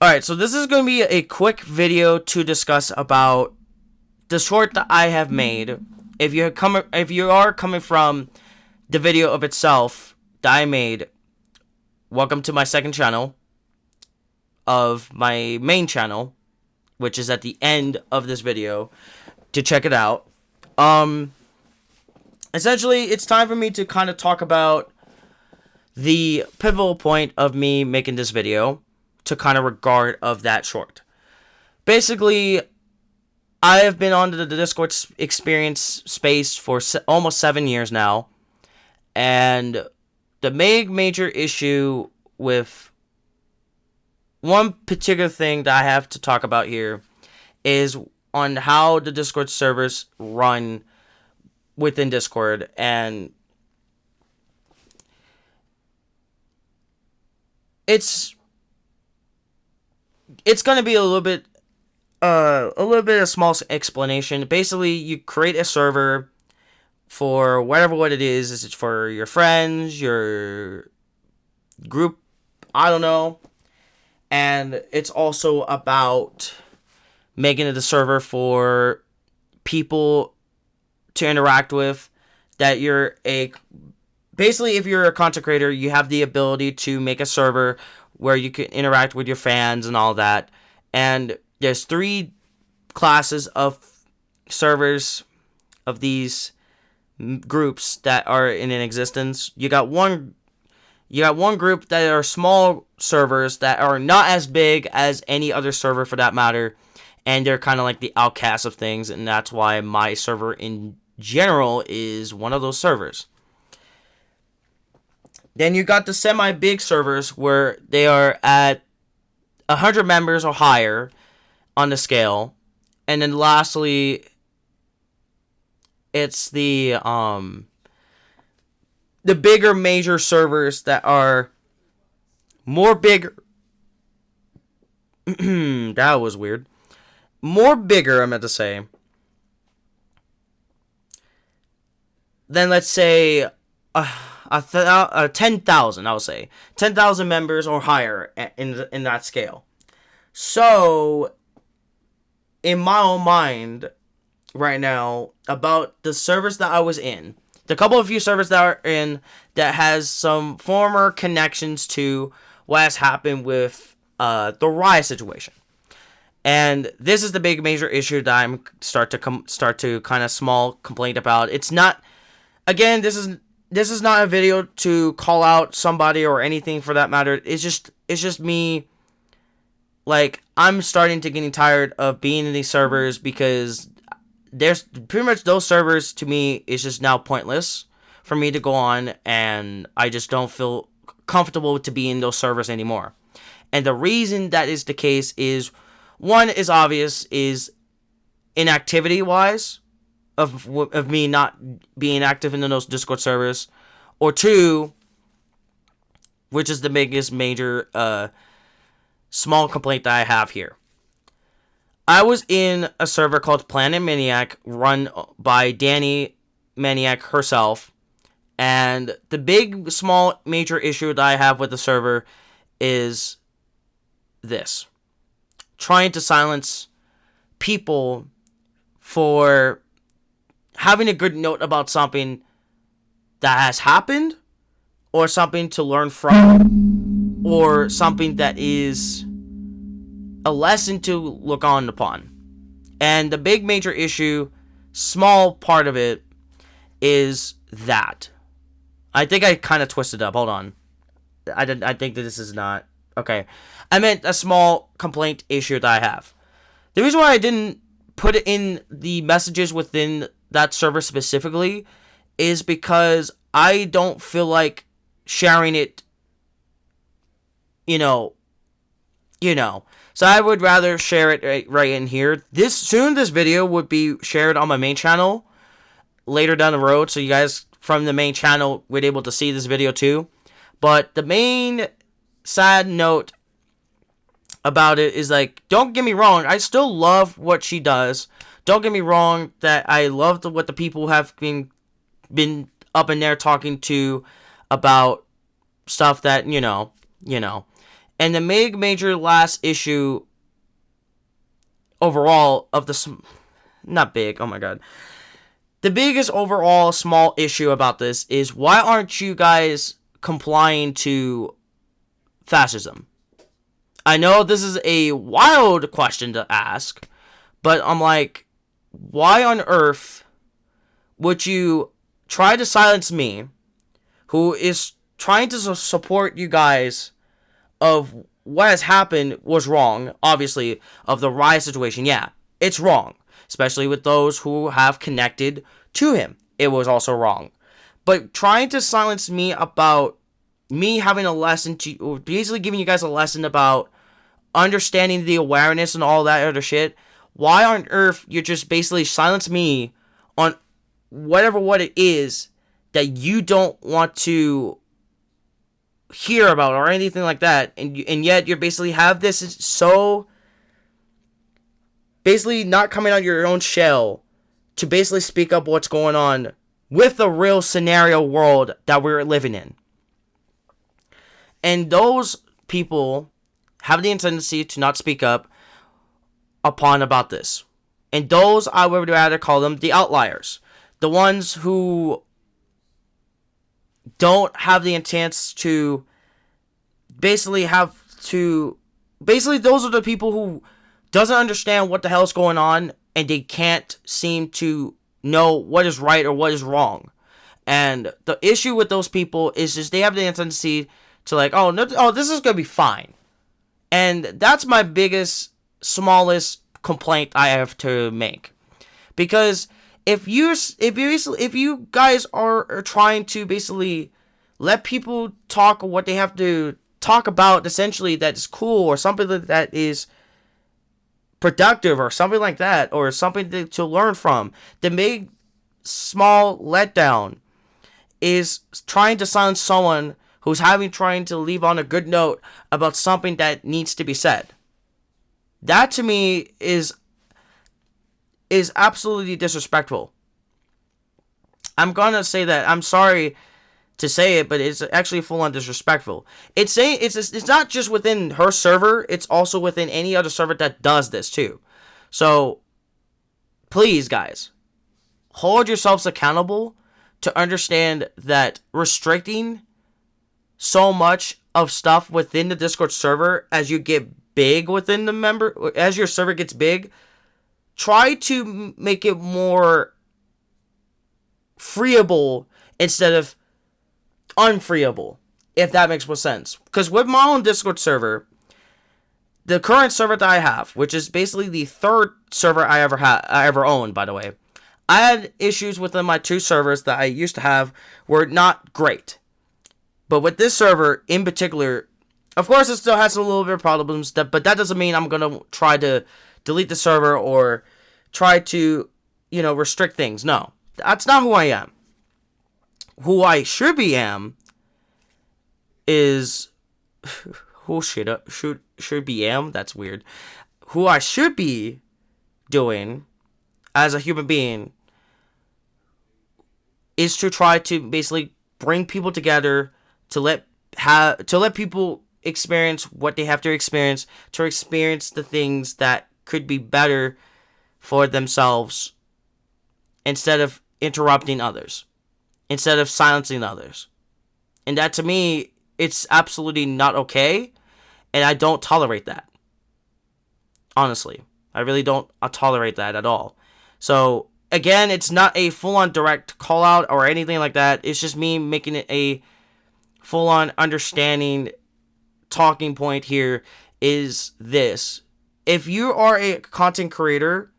Alright, so this is going to be a quick video to discuss about the short that I have made. If you are coming from the video of itself that I made, welcome to my second channel of my main channel, which is at the end of this video to check it out. Essentially, it's time for me to kind of talk about the pivotal point of me making this video to kind of regard of that short. Basically, I have been on the Discord experience space for almost 7 years now, and the major issue with one particular thing that I have to talk about here is on how the Discord servers run within Discord, and it's gonna be a little bit a small explanation. Basically, you create a server for what it is. Is it for your friends, your group? I don't know. And it's also about making it a server for people to interact with. That basically, if you're a content creator, you have the ability to make a server where you can interact with your fans and all that. And there's 3 classes of servers of these groups that are in existence. You got one group that are small servers that are not as big as any other server for that matter, and they're kind of like the outcasts of things, and that's why my server in general is one of those servers. Then you got the semi-big servers where they are at 100 members or higher on the scale. And then lastly, it's the bigger major servers that are more bigger. That was weird. More bigger, I meant to say, than, let's say, 10,000, I would say. 10,000 members or higher in that scale. So, in my own mind, right now, about the servers that I was in, the couple of few servers that are in that has some former connections to what has happened with the riot situation. And this is the big major issue that I'm start to kind of small complaint about. It's not, again, this is not a video to call out somebody or anything for that matter. It's just me. Like, I'm starting to getting tired of being in these servers because there's pretty much those servers to me is just now pointless for me to go on, and I just don't feel comfortable to be in those servers anymore. And the reason that is the case is, one is obvious, is inactivity wise of me not being active in those Discord servers, or 2, which is the biggest major small complaint that I have here. I was in a server called Planet Maniac, run by Danny Maniac herself, and the big, small, major issue that I have with the server is this: trying to silence people for having a good note about something that has happened, or something to learn from, or something that is a lesson to look on upon. And the big major issue, small part of it, is that. I think I kind of twisted up. Hold on. I think that this is not. Okay. I meant a small complaint issue that I have. The reason why I didn't put it in the messages within that server specifically is because I don't feel like sharing it, you know. So I would rather share it right in here. This video would be shared on my main channel later down the road, so you guys from the main channel would be able to see this video too. But the main sad note about it is, like, don't get me wrong, I still love what she does. Don't get me wrong that I love what the people have been up in there talking to about stuff that, you know. And the major last issue overall of the... Not big, oh my god. The biggest overall small issue about this is, why aren't you guys complying to fascism? I know this is a wild question to ask, but I'm like, why on earth would you try to silence me, who is trying to support you guys of what has happened was wrong, obviously, of the riot situation? Yeah, it's wrong, especially with those who have connected to him. It was also wrong. But trying to silence me about me having a lesson to, or basically giving you guys a lesson about understanding the awareness and all that other shit, why on earth you just basically silence me on what it is that you don't want to hear about or anything like that, and yet you basically have this so basically not coming out of your own shell to basically speak up what's going on with the real scenario world that we're living in. And those people have the tendency to not speak up upon about this. And those, I would rather call them the outliers. The ones who don't have the intent to basically those are the people who doesn't understand what the hell is going on, and they can't seem to know what is right or what is wrong. And the issue with those people is just they have the tendency to like, oh, no, oh, this is going to be fine. And that's my biggest, smallest complaint I have to make. Because if you guys are trying to basically let people talk what they have to talk about, essentially, that is cool, or something that is productive, or something like that, or something to learn from, the big small letdown is trying to silence someone who's trying to leave on a good note about something that needs to be said. That to me is absolutely disrespectful. I'm gonna say that. I'm sorry to say it, but it's actually full on disrespectful. It's not just within her server, it's also within any other server that does this too. So please, guys, hold yourselves accountable to understand that restricting so much of stuff within the Discord server as you get big within the member, as your server gets big, try to make it more freeable instead of unfreeable, if that makes more sense. Because with my own Discord server, the current server that I have, which is basically the third server I ever owned, by the way, I had issues within my two servers that I used to have were not great. But with this server in particular, of course it still has a little bit of problems, but that doesn't mean I'm going to try to delete the server or try to, restrict things. No, that's not who I am. Who I should be is who should be that's weird. Who I should be doing as a human being is to try to basically bring people together to let people experience what they have to experience the things that could be better for themselves, instead of interrupting others, instead of silencing others. And that, to me, it's absolutely not okay, and I don't tolerate that. Honestly, I really don't tolerate that at all. So again, it's not a full-on direct call-out or anything like that. It's just me making it a full-on understanding talking point here is this. If you are a content creator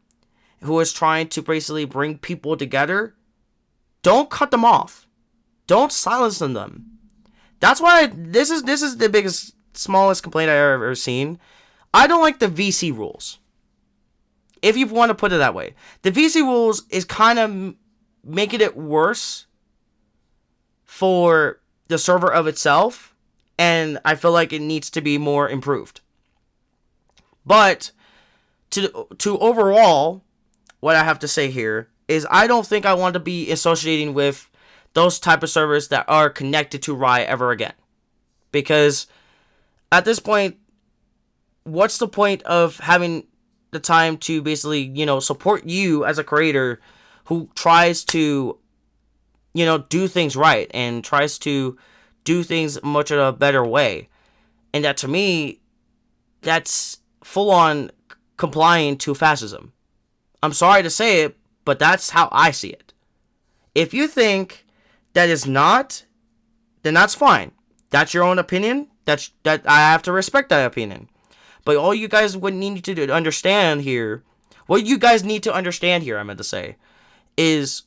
who is trying to basically bring people together, don't cut them off. Don't silence them. That's why this is the biggest, smallest complaint I've ever seen. I don't like the VC rules. If you want to put it that way. The VC rules is kind of making it worse for the server of itself, and I feel like it needs to be more improved. But to overall, what I have to say here is I don't think I want to be associating with those type of servers that are connected to Riot ever again. Because at this point, what's the point of having the time to basically, support you as a creator who tries to, do things right and tries to do things much in a better way? And that, to me, that's full on complying to fascism. I'm sorry to say it, but that's how I see it. If you think that is not, then that's fine. That's your own opinion. That I have to respect that opinion. But all you guys would need to understand here, what you guys need to understand here, I meant to say, is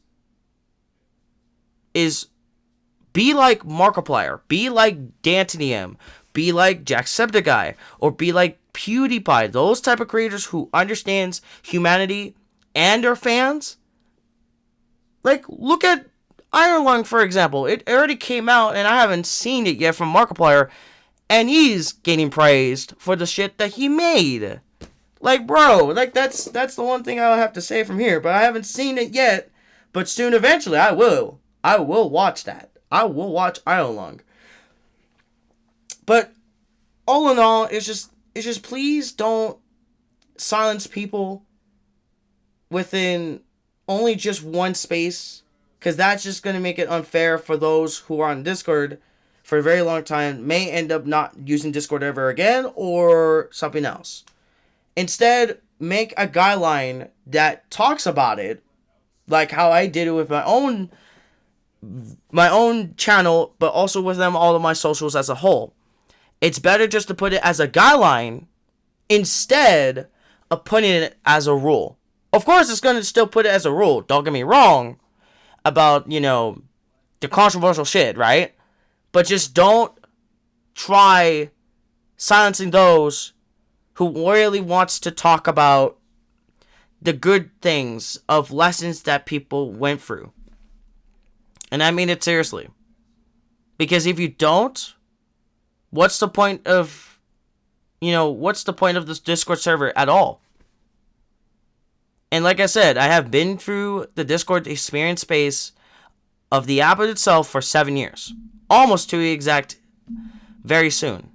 be like Markiplier, be like DanTDM, be like Jacksepticeye, or be like PewDiePie. Those type of creators who understands humanity and their fans. Like, look at Iron Lung, for example. It already came out, and I haven't seen it yet from Markiplier, and he's getting praised for the shit that he made. Like, bro, like that's the one thing I'll have to say from here. But I haven't seen it yet. But soon, eventually, I will. I will watch that. I will watch Iron Lung. But all in all, it's just please don't silence people within only just one space, because that's just going to make it unfair for those who are on Discord for a very long time, may end up not using Discord ever again or something else. Instead, make a guideline that talks about it, like how I did it with my own channel, but also with them all of my socials as a whole. It's better just to put it as a guideline instead of putting it as a rule. Of course, it's going to still put it as a rule. Don't get me wrong about, the controversial shit, right? But just don't try silencing those who really wants to talk about the good things of lessons that people went through. And I mean it seriously. Because if you don't, what's the point of this Discord server at all? And like I said, I have been through the Discord experience space of the app itself for 7 years. Almost to be exact, very soon.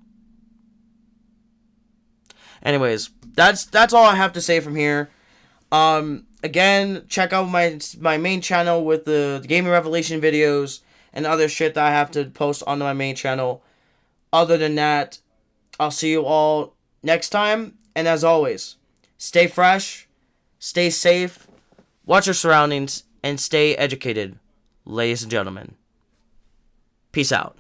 Anyways, that's all I have to say from here. Again, check out my main channel with the gaming revelation videos and other shit that I have to post onto my main channel. Other than that, I'll see you all next time. And as always, stay fresh, stay safe, watch your surroundings, and stay educated, ladies and gentlemen. Peace out.